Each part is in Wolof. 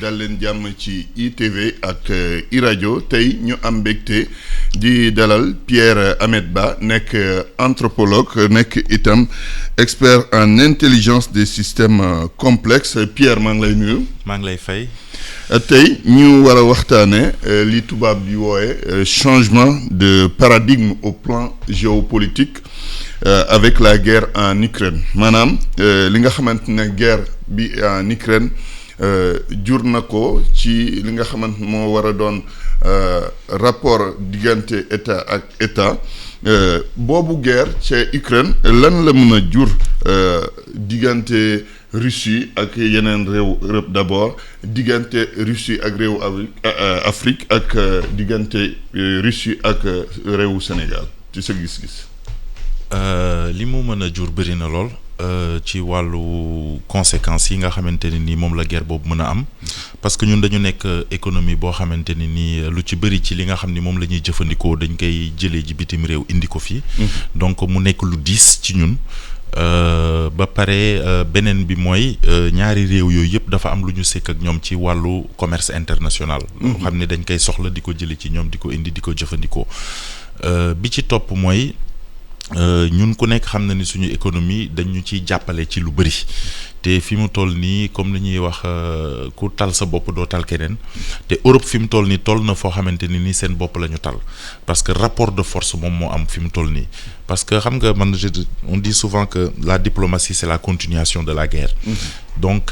dal leen jàmm ci ITV ak iRadio tey ñu am mbégte di dalal Pierre Ahmed Ba nekk anthropologue nekk itam expert en intelligence des systèmes complexes Pierre maa ngi lay nuyu. maa ngi lay fay. tey ñu war a waxtaane li tubaab bi woowe changement de paradigme au plan géopolitique avec la guerre en Ukraine maanaam li nga xamante ne guerre bi en Ukraine jur na ko ci li nga xamante moo war a doon rapport diggante état ak état boobu guerre ca Ukraine lan la mën a jur diggante Russie ak yeneen réew Europe d'abord diggante Russie ak réewu Afrique ak diggante Russie ak réewu Sénégal ci sa gis-gis. li mu mën a jur bëri na lool ci wàllu conséquences yi nga xamante ne ni moom la guerre boobu mën a am parce que ñun dañu nekk économie boo xamante ni nii lu ci bëri ci li nga xam ni moom la ñuy jëfandikoo dañ koy jëlee ji bitim réew indi ko fii. donc mu nekk lu diis ci ñun. ba pare beneen bi mooy ñaari réew yooyu yëpp dafa am lu ñu sekk ak ñoom ci wàllu commerce international. loo xam ne dañ koy soxla di ko jëlee ci ñoom di ko indi di ko jëfandikoo bi ci topp mooy. ñun ku nekk xam na ni suñu économie dañu ciy jàppale ci lu bëri te fi mu toll nii comme li ñuy wax ku tal sa bopp doo tal keneen te Europe fi mu toll nii toll na foo xamante ni nii seen bopp la ñu tal parce que rapport de force moom moo am fi mu toll nii parce que xam nga man on dit souvent que la diplomatie c'est la continuation de la guerre. donc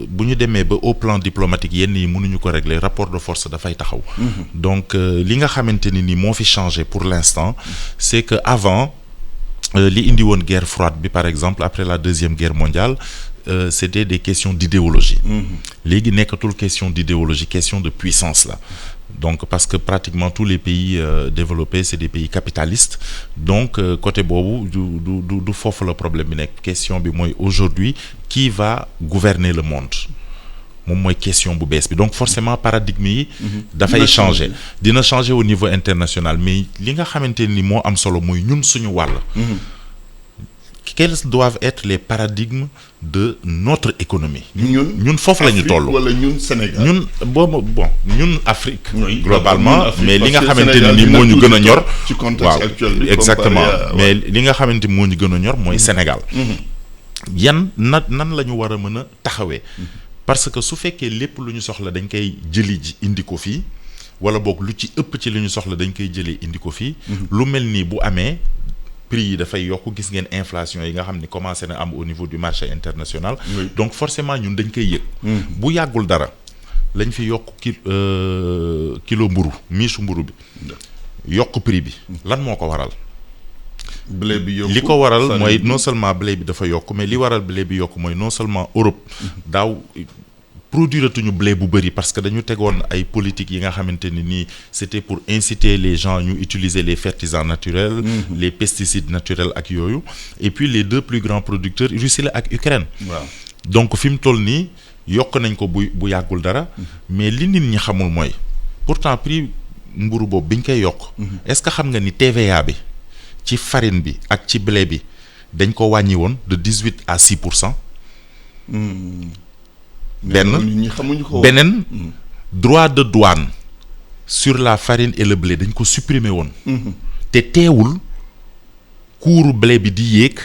bu ñu demee ba au plan diplomatique yenn yi mënuñu ko régler rapport de force dafay taxaw. donc li nga xamante ni nii moo fi changé pour l'instant c'est que avant li indi woon guerre froide bi par exemple après la deuxième guerre mondiale c'était des questions d'idéologie. léegi nekkatul question d'idéologie question de puissance la. donc parce que pratiquement tous les pays développés c'est des pays capitalistes donc côté boobu du foofu la problème bi nekk question bi mooy aujourd'hui qui va gouverner le monde moom mooy question bu bees bi donc forcément paradigme yi dafay changer dina changer au niveau international mais li nga xamante ni moo am solo mooy ñun suñu wàll quels doivent être les paradigmes de notre économie. ñun foofu la ñu toll. wala ñun Sénégal. ñun boobu ñun Afrique. globalement Afrique, mais li nga xamante ne ni moo ñu gën a ñor. ci contexte actuel bi exactement mais li nga xamante moo ñu gën a ñor mooy Sénégal. yan nan la ñu war a mën a taxawee. parce que su fekkee lépp lu ñu soxla dañ koy jëli ji indi ko fii wala boog lu ci ëpp ci li ñu soxla dañ koy jëlee indi ko fii. lu mel nii bu amee. prix yi dafay yokk gis ngeen inflation yi nga xam ni commencé na am au niveau du marché international. donc forcément ñun dañ koy yëg. bu yàggul dara lañ fi yokk kilo mburu miisu mburu bi yokk prix bi lan moo ko waral. blé bi yokku li ko waral mooy non seulement blé bi dafa yokk mais li waral blé bi yokk mooy non seulement Europe daaw. produire tuñu blé bu bëri parce que dañu tegoon ay politique yi nga xamante ni nii c'était pour inciter les gens ñu utiliser les fertilisants naturels les pesticides naturels ak yooyu et puis les deux plus grands producteurs Russie la ak Ukraine. waaw donc fi mu toll nii yokk nañ ko bu yàggul dara mais li nit ñi xamul mooy pourtant prix mburu boobu biñ koy yokk est-ce que xam nga ni TVA bi ci farine bi ak ci blé bi dañ ko wàññi woon de 18 à 6%. beneen droit de douane sur la farine et le blé dañ ko supprimer woon te teewul cours blé bi di yéeg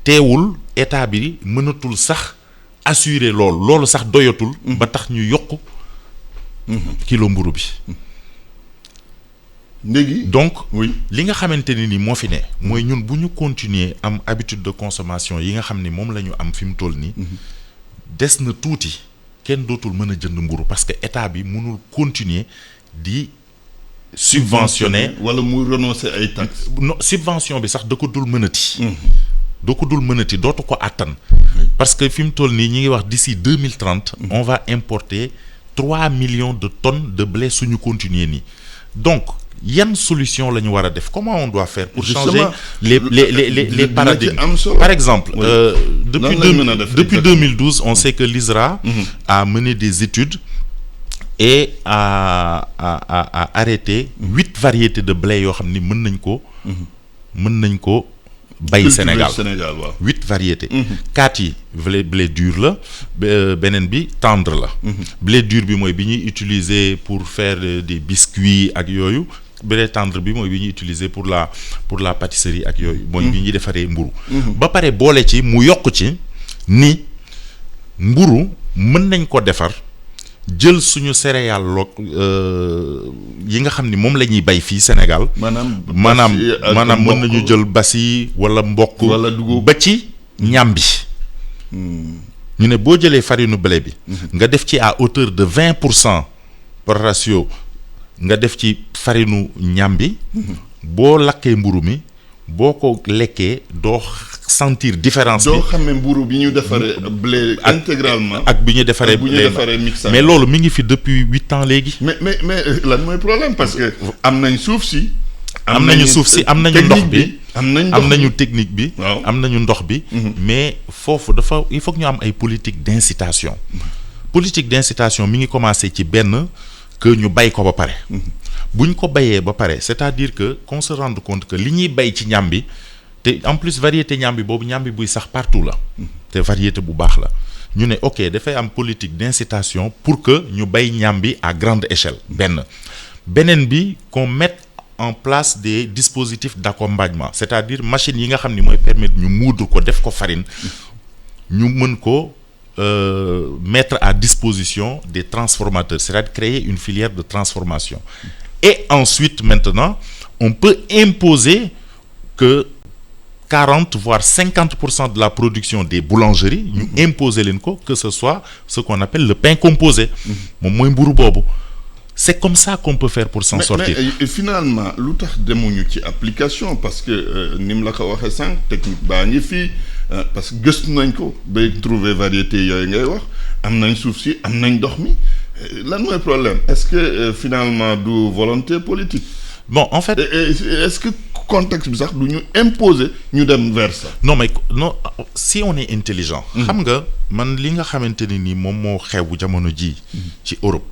teewul état bi mënatul sax assurer loolu sax doyatul ba tax ñu yokk kilo mburu bi léegi donc li nga xamante ni ni moo fi ne mooy ñun bu ñu continuer am habitude de consommation yi nga xam ni moom la ñu am fi mu toll nii des na tuuti kenn dootul mën a jënd mburu parce que état bi mënul continuer di subventionner wala muy renoncer ay taxes. non subvention bi sax da ko dul mënati. dootu ko àttan. parce que fi mu toll nii ñi ngi wax d'ici 2030. on va importer 3 millions de tonnes de blé suñu continuer nii donc. yan solution la ñu war a def comment on doit faire pour changer les paradigmes par exemple depuis 2012 on sait que l'ISRA a mené des études et a arrêté 8 variétés de blé yoo xam ni mën nañ ko bay Sénégal waaw 8 variétés 4 yi blé dur la beneen bi tendre la blé dur bi mooy bi ñuy utiliser pour faire des biscuits ak yooyu blé tendre bi mooy bi ñuy utiliser pour la pâtisserie ak yooyu mooy bi ñuy defaree mburu ba pare boole ci mu yokk ci ni mburu mën nañ ko defar jël suñu céréales yi nga xam ni moom la ñuy bay fii Sénégal maanaam mën nañu jël basi wala mboq wala dugub ba ci ñambi ñu ne boo jëlee farine blé bi nga def ci à hauteur de 20% par ratio nga def ci farine ñambi boo lakkee mburu mi boo ko lekkee doo sentir différence bi doo xam ne mburu bi ñu defaree blé intégralement ak bi ñu defaree blé mais loolu mi ngi fi depuis 8 ans léegi. mais lan mooy problème parce que am nañ suuf si. am nañu suuf si am nañu ndox bi am nañu technique bi. waaw am nañu ndox bi. mais foofu il faut que ñu am ay politique d'incitation. politique d'incitation mi ngi commencer ci benn que ñu bay ko ba pare. bu ñu ko bayee ba pare c'est-à-dire que qu'on se rende compte que li ñuy bay ci ñambi te en plus variété ñambi boobu ñambi buy sax partout la te variété bu baax la ñu ne ok dafay am politique d'incitation pour que ñu bay ñambi à grande échelle beneen bi qu'on mette en place des dispositifs d'accompagnement c'est-à-dire machines yi nga xam ni mooy permettre ñu moudre ko def ko farine ñu mën ko mettre à disposition des transformateurs c'est-à-dire créer une filière de transformation et ensuite maintenant on peut imposer que 40 voire 50% de la production des boulangeries ñu imposer leen ko que ce soit ce qu'on appelle le pain composé moom mooy mburu boobu c'est comme ça qu'on peut faire pour s'en sortir mais finalement lu tax demuñu ci application parce que ni mu la ko waxee sànq technique baa ngi fii parce que gëstu nañ ko ba trouver variété yooyu ngay wax am nañ suuf si am nañ ndox mi lan mooy problème est-ce que finalement du volonté politique bon en fait est-ce que contexte bi sax du ñu imposer ñu dem vers ça non mais non si on est intelligent xam nga man li nga xamante ne nii moom moo xew jamono ji ci Europe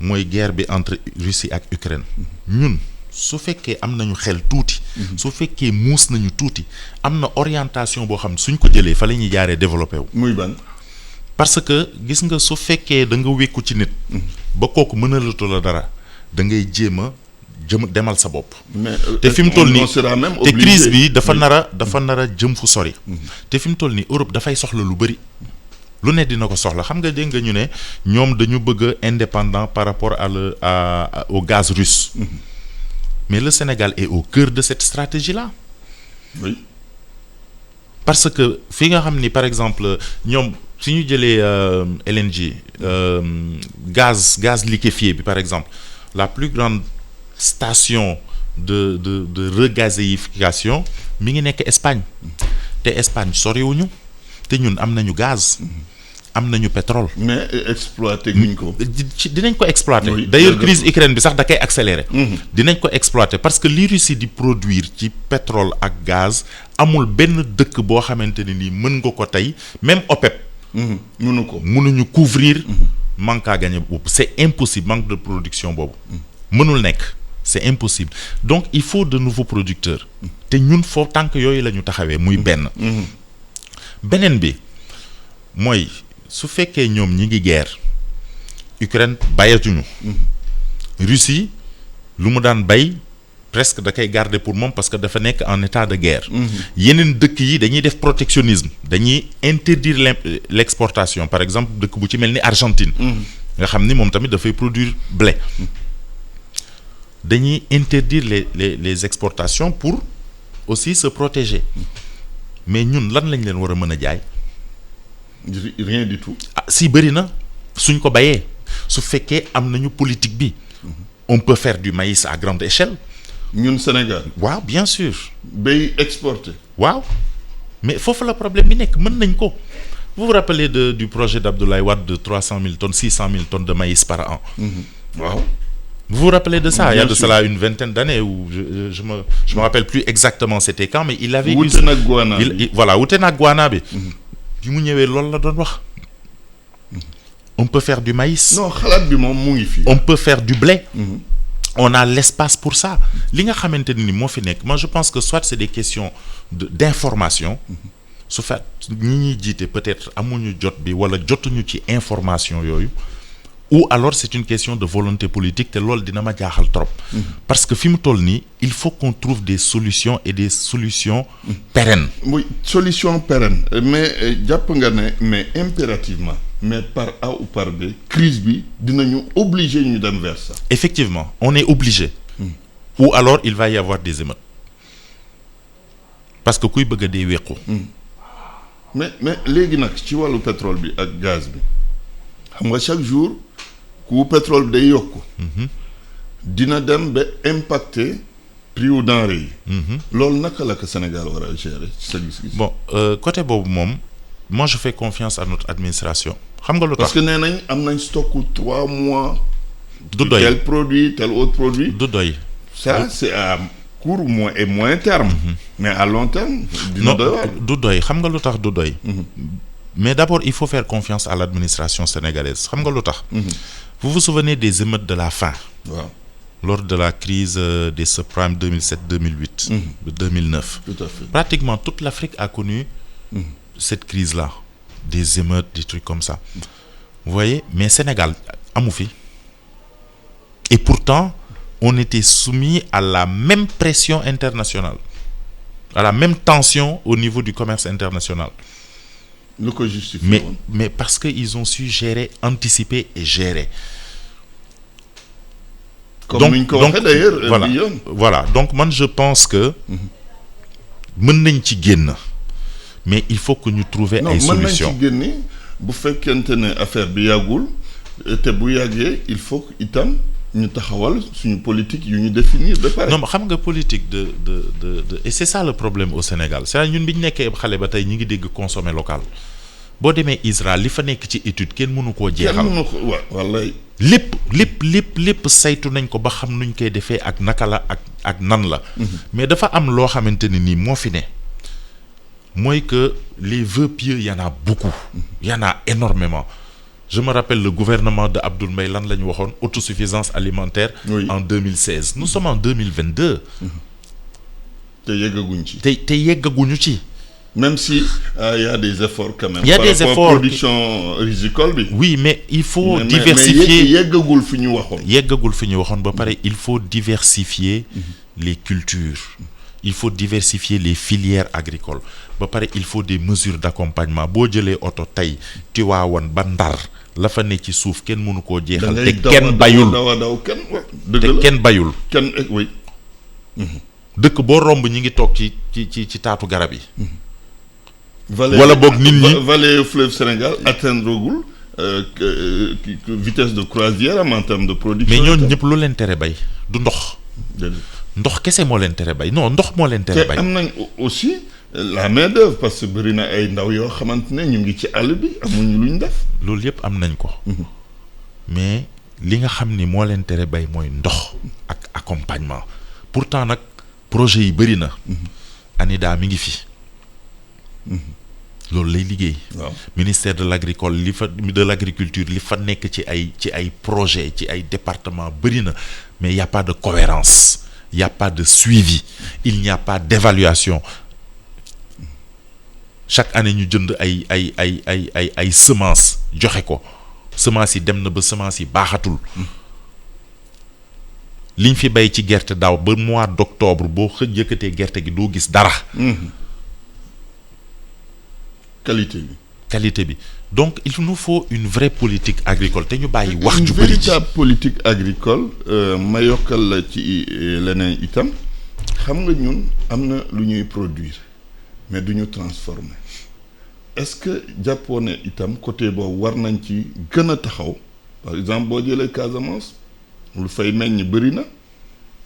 mooy guerre bi entre Russie ak Ukraine ñun su fekkee am nañu xel tuuti su fekkee muus nañu tuuti am na orientation boo xam suñ ko jëlee fa la ñuy jaaree développé wu muy ban parce que gis nga su fekkee da nga wékku ci nit ba kooku mënalatu la dara da ngay jéem a demal sa bopp te fi mu toll nii te crise bi dafa nar a jëm fu sori te fi mu toll nii Europe dafay soxla lu bëri lu ne dina ko soxla xam nga dégg nga ñu ne ñoom dañu bëgg a indépendant par rapport au gaz russe mais le Sénégal est au cœur de cette stratégie-là oui parce que fi nga xam ni par exemple ñoom su ñu jëlee LNG gaz liquéfié bi par exemple la plus grande station de regazéification mi ngi nekk Espagne te Espagne soriwuñu te ñun am nañu gaz am nañu pétrole. mais exploité guñ ko. dinañ ko exploiter. Oui, d'ailleurs crise Ukraine bi sax da koy accélérer. dinañ ko exploiter parce que li Russie di produire ci pétrole ak gaz amul benn dëkk boo xamante ne nii mën nga ko tey même OPEP. mënuñu couvrir. manque à gagner boobu c'est impossible manque de production boobu. mënul nekk. c'est impossible donc il faut de nouveaux producteurs te ñun foofu tànk yooyu la ñu taxawee muy beneen bi mooy su fekkee ñoom ñi ngi guerre Ukraine bayatuñu Russie lu mu daan bay presque da koy garder pour moom parce que dafa nekk en état de guerre yeneen dëkk yi dañuy def protectionnisme dañuy interdire l'exportation par exemple dëkk bu ci mel ni Argentine nga xam ni moom tamit dafay produire blé dañuy interdire les exportations pour aussi se protéger mais ñun lan lañ leen war a mën a jaay. rien du tout. si bëri na suñ ko bayee su fekkee am nañu politique bi on peut faire du maïs à grande échelle. ñun Sénégal. waaw bien sûr. bay exporter. waaw mais foofu la problème bi nekk mën nañ ko. vous vous rappelez du projet d'Abdoulaye Wade de 300 000 tonnes 600 000 tonnes de maïs par an. waaw. Vous vous rappelez de ça? Bien il y a de sûr. cela une vingtaine d'années où je me rappelle plus exactement c'était quand mais il avait wute nag Guana bi. voilà wute nag Guana bi bi mu ñëwee loolu la doon wax on peut faire du maïs non xalaat bi moom mu ngi fi. on peut faire du blé on a l'espace pour ça li nga xamante ni moo fi nekk moi je pense que soit c'est des questions d'information su fait ñi ñuy jiite peut-être amuñu jot bi wala jotuñu ci information yooyu ou alors c'est une question de volonté politique te loolu dina ma jaaxal trop parce que fi mu toll nii il faut qu'on trouve des solutions et des solutions pérennes. Oui, solution pérenne mais jàpp nga ne mais impérativement mais par A ou par B crise bi dinañu obligé ñu dem vers ça. Effectivement on est obligé ou alors il va y avoir des émeutes parce que kuy bëgg a dee wéqu mais léegi nag ci wàllu pétrole bi ak gaz bi xam nga chaque jour coût pétrole bi day yokku dina dem ba impacter prix wu denrée yi loolu naka la ko Sénégal war a gérer ci sa gis-gis. Bon côté boobu moom moi je fais confiance à notre administration xam nga lu tax parce que nee nañ am nañ stock 3 mois du doy tel produit tel autre produit du doy ça c'est à court et moyen terme mais à long terme dina doy waar du doy xam nga lu tax du doy mais d'abord il faut faire confiance à l'administration sénégalaise xam nga lu tax vous vous souvenez des émeutes de la faim waaw lors de la crise des subprimes 2007-2008 2009 tout à fait pratiquement toute l'Afrique a connu cette crise-là des émeutes des trucs comme ça vous voyez mais Sénégal amu fi et pourtant on était soumis à la même pression internationale à la même tension au niveau du commerce international lu ko justifié mais parce que ils ont su gérer anticiper et gérer comme ni ñu ko waxee d'ailleurs voilà donc man je pense que mën nañ ci génn mais il faut que ñu trouver ay solutions. mën nañ ci génne bu fekkente ne affaire bi yàggul te bu yàggee il faut itam ñu taxawal suñu politique yu ñu définir ba pare. non xam nga politique de et c'est ça le problème au Sénégal c'est-à-dire ñun bi ñu nekkee xale ba tey ñu ngi dégg consommer local boo demee Israël li fa nekk ci étude kenn mënu koo jeexal. kenn mënu ko wallaay. lépp saytu nañ ko ba xam nuñ koy defee ak naka la ak nan la. mais dafa am loo xamante ne nii moo fi ne mooy que les vœux pieux y en a beaucoup. Y en a énormément. Je me rappelle le gouvernement de Abdoul Mbaye lan la ñu waxoon autosuffisance alimentaire. Oui. En 2016 nous sommes en 2022. te yeggaguñ ci. te yeggaguñu ci. même si y a des efforts quand même. Il y a des efforts production rizicole bi. oui mais il faut diversifier mais yeggagul fi ñu waxoon. yeggagul fi ñu waxoon ba pare il faut diversifier les cultures. Il faut diversifier les filières agricoles ba pare il faut des mesures d'accompagnement boo jëlee oto tey Tiwaawan ba Ndar la fa ne ci suuf kenn mënu koo jeexal. te kenn bayul te kenn bayul. kenn oui. dëkk boo romb ñi ngi toog ci taatu garab yi. wala boog nit ñi vallée fleuve Sénégal atteindre gul vitesse de croisière en termes de production. mais ñooñu ñëpp lu leen tere bay du ndox. ndox kese moo leen tere bay non ndox moo leen tere bay. te am nañ aussi la main d'œuvre parce que bëri na ay ndaw yoo xamante ne ñu ngi ci àll bi amuñu luñ def. loolu yëpp am nañ ko. mais li nga xam ni moo leen tere bay mooy ndox ak accompagnement pourtant nag projet yi bëri na. ANIDA mi ngi fi. loolu lay liggéey. waaw ministère de l'agriculture li fa nekk ci ay projet ci ay département bëri na mais y a pas de cohérence y a pas de suivi il n'y a pas d'évaluation chaque année ñu jënd ay semences joxe ko semences yi dem na ba semences yi baaxatul liñ fi bay ci gerte daaw ba mois d'octobre boo yëkkatee gerte gi doo gis dara. qualité bi donc il nous faut une vraie politique agricole te ñu bàyyi wax ju bëri ci une véritable politique agricole ma yokkal la ci leneen itam xam nga ñun am na lu ñuy produire mais du ñu transformer est-ce que jàppoo ne itam côté boobu war nañ ci gën a taxaw par exemple boo jëlee Casamance lu fay meññ bëri na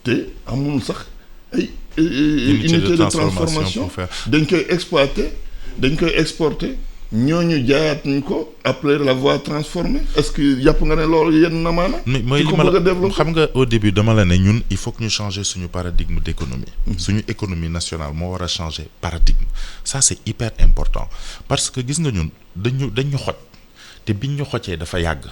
te amul sax ay unité de transformation dañ koy exploiter dañ koy exporter ñooñu jaayaat ñu ko après l'avoir transformé est-ce que jàpp nga ne loolu yenn na maana mooy li ma la xam nga au début dama la ne ñun il faut que ñu changer suñu paradigme d'économie. suñu économie nationale moo war a changer paradigme ça c'est hyper important parce que gis nga ñun dañ ñu xoj te biñ ñu xocee dafa yàgg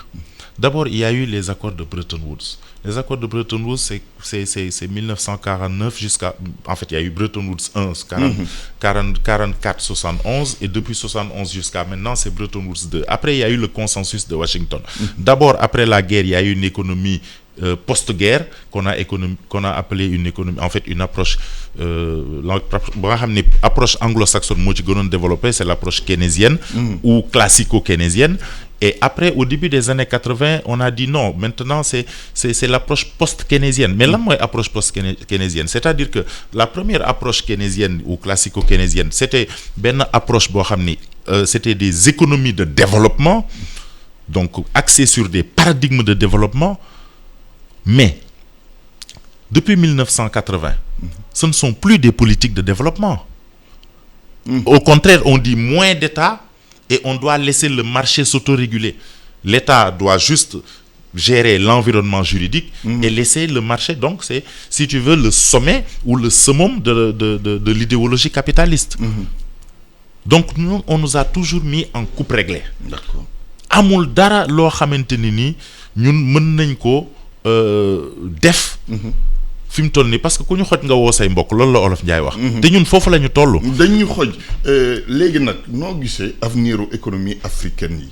D'abord, il y a eu les accords de Bretton Woods. Les accords de Bretton Woods, c'est 1949 jusqu'à... En fait, il y a eu Bretton Woods 1, 44, 71, et depuis 71 jusqu'à maintenant, c'est Bretton Woods 2. Après, il y a eu le consensus de Washington. D'abord, après la guerre, il y a eu une économie post-guerre qu'on a appelé une économie, en fait, une approche, approche anglo-saxonne moo ci gënoon développée, c'est l'approche keynésienne ou classico-keynésienne. Et après, au début des années 80, on a dit non, maintenant c'est l'approche post-keynésienne. Mais là, moi, approche post-keynésienne, c'est-à-dire que la première approche keynésienne ou classico-keynésienne, c'était une approche, c'était des économies de développement, donc axées sur des paradigmes de développement. Mais depuis 1980, ce ne sont plus des politiques de développement. Au contraire, on dit moins d'État et on doit laisser le marché s'autoréguler. L'État doit juste gérer l'environnement juridique et laisser le marché. Donc, c'est, si tu veux, le sommet ou le summum de l'idéologie capitaliste. Donc, nous, on nous a toujours mis en coupe réglée. D'accord. Amul dara lo xamanteni ni ñun mën nañ ko def fi mu toll nii parce que ku ñu xoj nga woo say mbokk loolu la Olof Njaay wax. te ñun foofu la ñu toll. dañ ñu xoj léegi nag noo gisee avenir économie africaine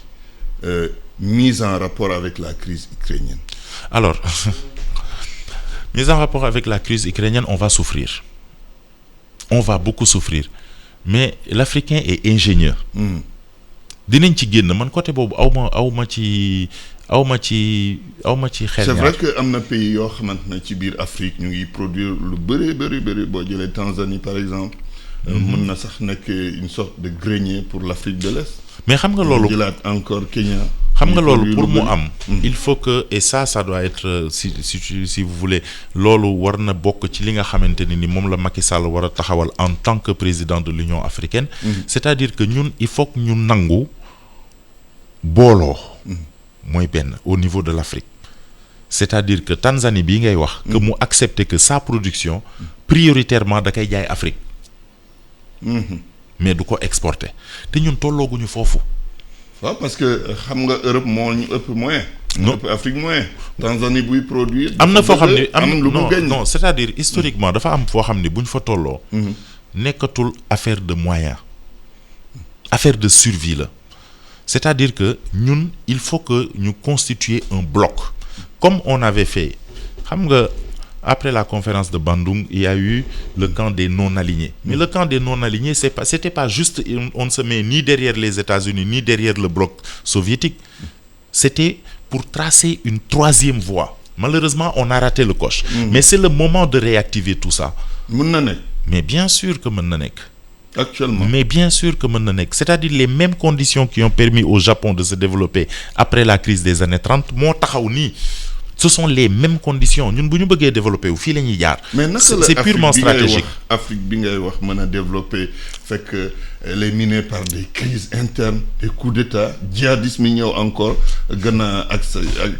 yi mise en rapport avec la crise ukrainienne. Alors mise en rapport avec la crise ukrainienne, on va souffrir. On va beaucoup souffrir. Mais l'Africain est ingénieux. Dinañ ci génn man côté boobu awma ci xel. C'est vrai que am na pays yoo xamante ne ci biir Afrique ñu ngi produire lu bëri boo jëlee Tanzanie par exemple. mën na sax nekk une sorte de grenier pour l'Afrique de l'Est. Mais xam nga loolu jëlaat encore Kenya. xam nga loolu pour mu am. il faut que et ça doit être si vous voulez loolu war na bokk ci li nga xamante ni moom la Macky Sall war a taxawal en tant que président de l'Union africaine. C'est-à-dire que ñun il faut que ñu nangu booloo. mooy benn au niveau de l'Afrique. C'est-à-dire que Tanzanie bii ngay wax. que mu accepter que sa production prioritairement da koy jaay Afrique. mais du ko exporter te ñun tollooguñu foofu. waaw parce que xam nga Europe moo ñu ëpp moyen. ñu ëpp Afrique moyen. Tanzanie buy produire. am na foo xam ne non c'est-à-dire historiquement dafa am foo xam ne bu ñu fa tolloo. nekkatul affaire de moyens. affaire de survie la. C'est-à-dire que ñun il faut que ñu constituer un bloc comme on avait fait xam nga après la conférence de Bandung il y a eu le camp des non-alignés. Mais le camp des non-alignés c'était pas juste on ne se met ni derrière les États-Unis ni derrière le bloc soviétique. C'était pour tracer une troisième voie. Malheureusement on a raté le coche. Mais c'est le moment de réactiver tout ça. mën na nekk. Mais bien sûr que mën na nekk. Actuellement. Mais bien sûr que mën na nekk. C'est-à-dire les mêmes conditions qui ont permis au Japon de se développer après la crise des années 30 moo taxaw nii. Ce sont les mêmes conditions ñun bu ñu bëggee développer wu fii la ñuy jaar. mais naka la c'est purement stratégique. Afrique bi ngay wax mën a développer fekk elle est minée par des crises internes des coups d'État djihadisme yi ñëw encore gën a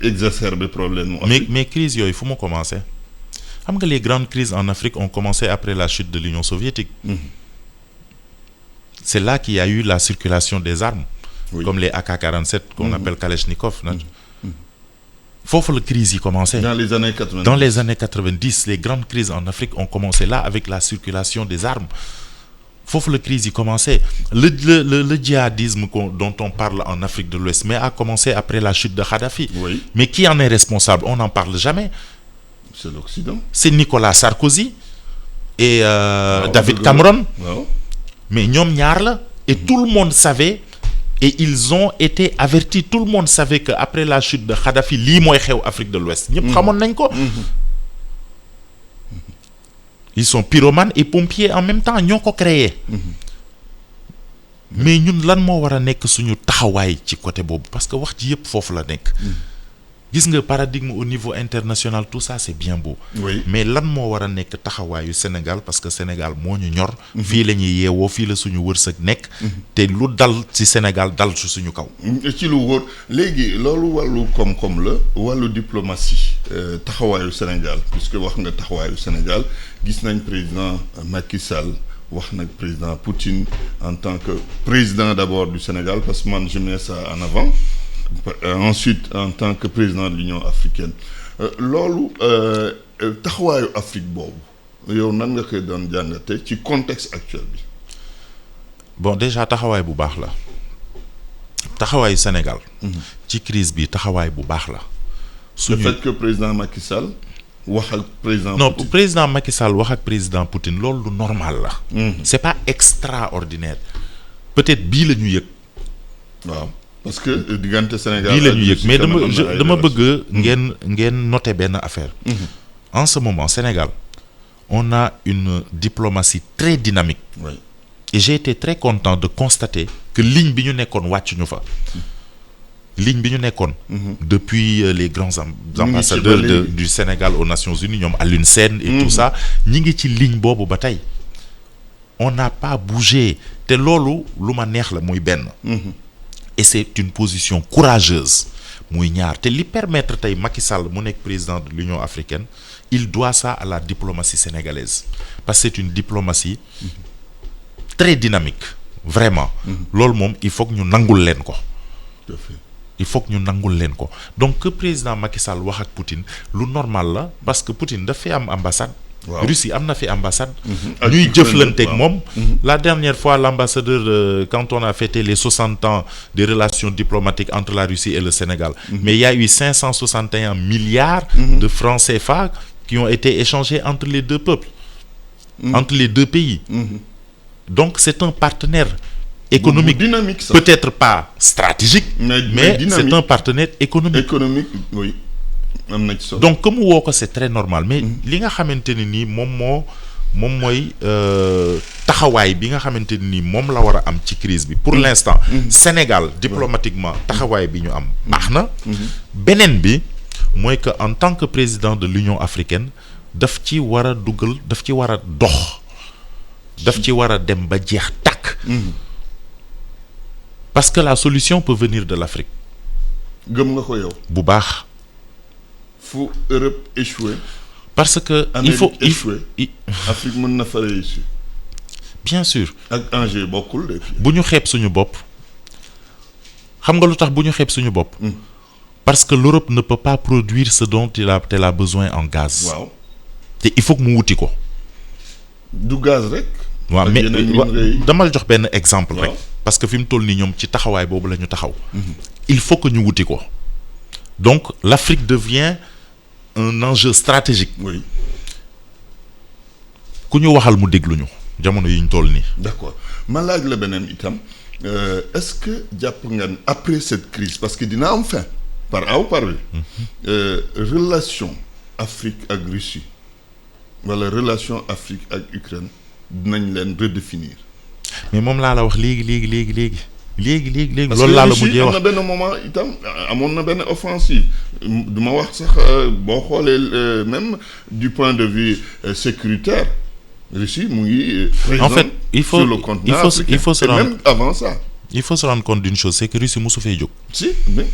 exacerber problème mu. mais crise yooyu fu mu commencé xam nga les grandes crises en Afrique ont commencé après la chute de l'Union soviétique. C'est là qu'il y a eu la circulation des armes. Oui. Comme les AK-47 qu'on appelle Kalachnikov. Foofu la crise yi commencé. Dans les années 90. Dans les années 90, les grandes crises en Afrique ont commencé là avec la circulation des armes. Foofu la crise yi commencé. Le djihadisme dont on parle en Afrique de l'Ouest mais a commencé après la chute de Kadhafi. Oui. Mais qui en est responsable? On n'en parle jamais. C'est l'Occident. C'est Nicolas Sarkozy et David Cameron. Mais ñoom ñaar la et tout le monde savait et ils ont été avertis. Tout le monde savait que après la chute de Kadhafi lii mooy xew Afrique de l'Ouest ñëpp xamoon nañ ko. Ils sont pyromanes et pompiers en même temps ñoo ko créé. Mais ñun lan moo war a nekk suñu taxawaay ci côté boobu parce que wax ji yëpp foofu la nekk. gis nga paradigme au niveau international tout ça c'est bien beau. Oui. Mais lan moo war a nekk taxawaayu Sénégal parce que Sénégal moo ñu ñor. fii la ñuy yeewoo fii la suñu wërsëg nekk. te lu dal ci Sénégal dal ci suñu kaw. ci lu wóor léegi loolu wàllu koom-koom la wàllu diplomatie taxawaayu Sénégal puisque wax nga taxawaayu Sénégal gis nañ président Macky Sall wax nag président Poutine en tant que président d'abord du Sénégal parce que man je mets ça en avant. ensuite en tant que président de l'Union africaine loolu taxawaayu Afrique boobu yow nan nga koy doon jàngate ci contexte actuel bi. bon déjà taxawaay bu baax la taxawaayu Sénégal. ci crise bi taxawaay bu baax la. le fait que président Macky Sall wax ak président. non Poutine. président Macky Sall wax ak président Poutine loolu lu normal la. c'est pas extraordinaire peut-être bii la ñu yëg. waaw parce que diggante Sénégal bii la ñu yëg mais dama bëgg ngeen noter benn affaire. En ce moment Sénégal on a une diplomatie très dynamique. Oui. Et j'ai été très content de constater que ligne bi ñu nekkoon wàcc ñu fa. ligne bi ñu nekkoon. depuis les grands ambassadeurs du Sénégal aux Nations Unies ñoom Alioune Sène et tout ça ñi ngi ci ligne boobu ba tey on n'a pas bougé te loolu lu ma neex la muy benn. Et c'est une position courageuse muy ñaar te li permettre tey Macky Sall mu nekk président de l'Union africaine il doit ça à la diplomatie sénégalaise parce que c'est une diplomatie très dynamique vraiment. loolu moom il faut que ñu nangul leen ko. Tout à fait. il faut que ñu nangul leen ko donc que président Macky Sall wax ak Poutine lu normal la parce que Poutine dafay am ambassade. Waaw. Russie am na fi ambassade. Ak ñuy Ukraine, jëflanteeg waaw. moom. La dernière fois l'ambassadeur quand on a fêté les 60 ans des relations diplomatiques entre la Russie et le Sénégal. Mais il y a eu 561 milliards de francs CFA qui ont été échangés entre les deux peuples. Entre les deux pays. Donc c'est un partenaire économique. Dynamique ça. Peut-être pas stratégique, mais mais dynamique. c'est un partenaire économique. Économique oui am na ci solo. Donc comme woo ko c'est très normal mais li nga xamante ne nii moom mooy taxawaay bi nga xamante ne nii moom la war a am ci crise bi pour l'instant Sénégal diplomatiquement taxawaay bi ñu am baax na. beneen bi mooy que en tant que président de l'Union africaine daf ci war a dugal daf ci war a dox daf ci war a dem ba jeex tàkk. Parce que la solution peut venir de l'Afrique. gëm nga ko yow. bu baax. fu Europe échoué. parce que Amérique échoué. Afrique mën na fa réussir. bien sûr. ak enjeu bokkul de. bu ñu xeeb suñu bopp xam nga lu tax bu ñu xeeb suñu bopp. parce que l'Europe ne peut pas produire ce dont elle a besoin en gaz. waaw te il faut que mu wuti ko. du gaz rek. waaw mais damal jox benn exemple rek. waaw. parce que fi mu toll nii ñoom ci taxawaay boobu la ñu taxaw. il faut que ñu wuti ko. donc l'Afrique devient un enjeu stratégique. oui. ku ñu waxal mu déglu ñu jamono yi ñu toll nii. d'accord ma laaj la beneen itam est-ce que jàpp nga après cette crise parce que dina am fin par A ou par B. relation Afrique ak Russie wala relation Afrique ak Ukraine dinañ leen redéfinir. mais moom laa la wax léegi loolu laa la mujjee wax parce que am na benn moment itam amoon na benn offensive du ma wax sax boo xoolee même du point de vue sécuritaire Russie mu ngi. en fait il faut se rendre même avant ça. il faut se rendre compte d'une chose c'est que Russie mosu fay jóg. si mais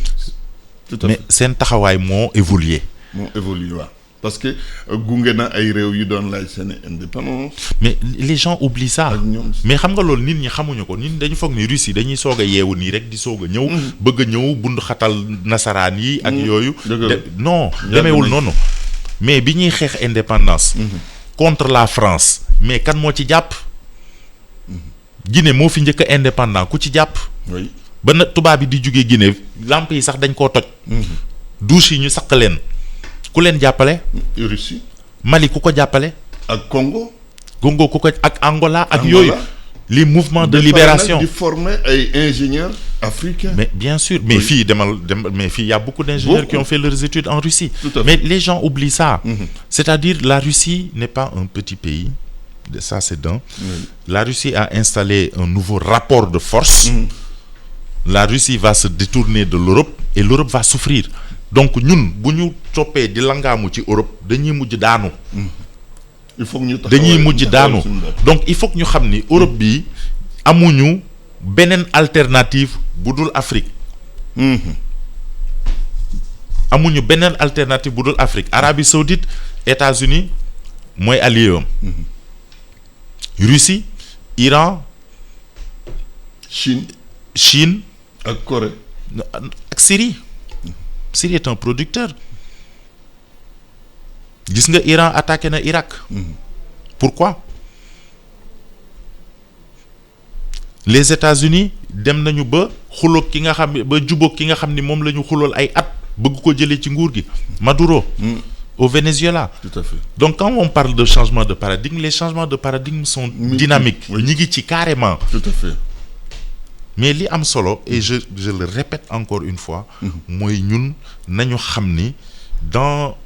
tout à fait. mais seen taxawaay moo évolué. waaw parce que gunge na ay réew yu doon laaj seen indépendance. mais les gens oublient ça. ak ñoom mais xam nga loolu nit ñi xamuñu ko nit ñi dañu foog ni Russie dañuy soog a yeewu nii rek di soog a ñëw. bëgg a ñëw bund xatal nasaraan yi. ak yooyu. non demeewul noonu. mais bi ñuy xeex indépendance. contre la France mais kan moo ci jàpp. Guinée moo fi njëkk a indépendant ku ci jàpp. oui ba na tubaab yi di jugee Guinée lamp yi sax dañ koo toj. douche yi ñu saq leen. ku leen jàppale. Russie. Mali ku ko jàppale. ak Congo. Congo ku ko ak Angola ak yooyu. les mouvements de libération di former ay ingénieurs africains. mais bien sûr mais fii mais fii y a beaucoup d'ingénieurs qui ont fait leurs études en Russie. Mais les gens oublient ça. C'est-à-dire la Russie n'est pas un petit pays. Ça c'est d'un. La Russie a installé un nouveau rapport de force. La Russie va se détourner de l'Europe et l'Europe va souffrir. Donc ñun bu ñu toppee di langaamu ci Europe dañuy mujj daanu. il faut que ñu dañuy mujj daanu donc il faut que ñu xam ni Europe bi amuñu beneen alternative bu dul Afrique. amuñu beneen alternative bu dul Afrique. Arabie Saoudite États-Unis mooy allié am. Russie Iran. Chine Chine. ak Corée. ak Syrie est un producteur. gis nga Iran attaqué na Irak. Pourquoi? Les États-Unis dem nañu ba xuloog ki nga xam ba jubóog ki nga xam ni moom la ñu xulool ay at bëgg ko jëlee ci nguur gi Maduro. Au Venezuela. Tout à fait. Donc quand on parle de changement de paradigme, les changements de paradigme sont dynamiques. ñi ngi ci carrément. Tout à fait. Mais li am solo et je le répète encore une fois. mooy ñun nañu xam ni dans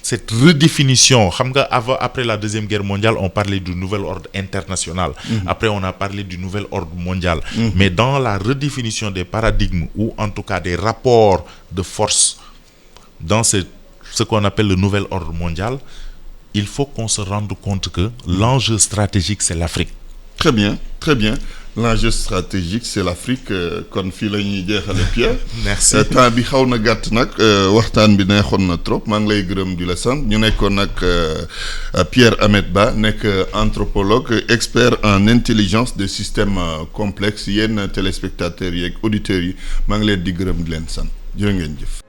cette redéfinition xam nga après la deuxième guerre mondiale on parlait du nouvel ordre international. Après on a parlé du nouvel ordre mondial. Mais dans la redéfinition des paradigmes ou en tout cas des rapports de force dans ce qu'on appelle le nouvel ordre mondial, il faut qu'on se rende compte que l'enjeu stratégique c'est l'Afrique. Très bien, très bien. L'enjeu stratégique c'est l'Afrique kon fii la ñuy jeexale Pierre. Merci. Temps bi xaw na gàtt nag waxtaan bi neexoon na trop maa ngi lay gërëm di la sant ñu nekkoon nag Pierre Ahmed Ba nekk anthropologue expert en intelligence des systèmes complexes yéen téléspectateurs yi ak auditeurs yi maa ngi leen di gërëm di leen sant jërë ngeen jëf.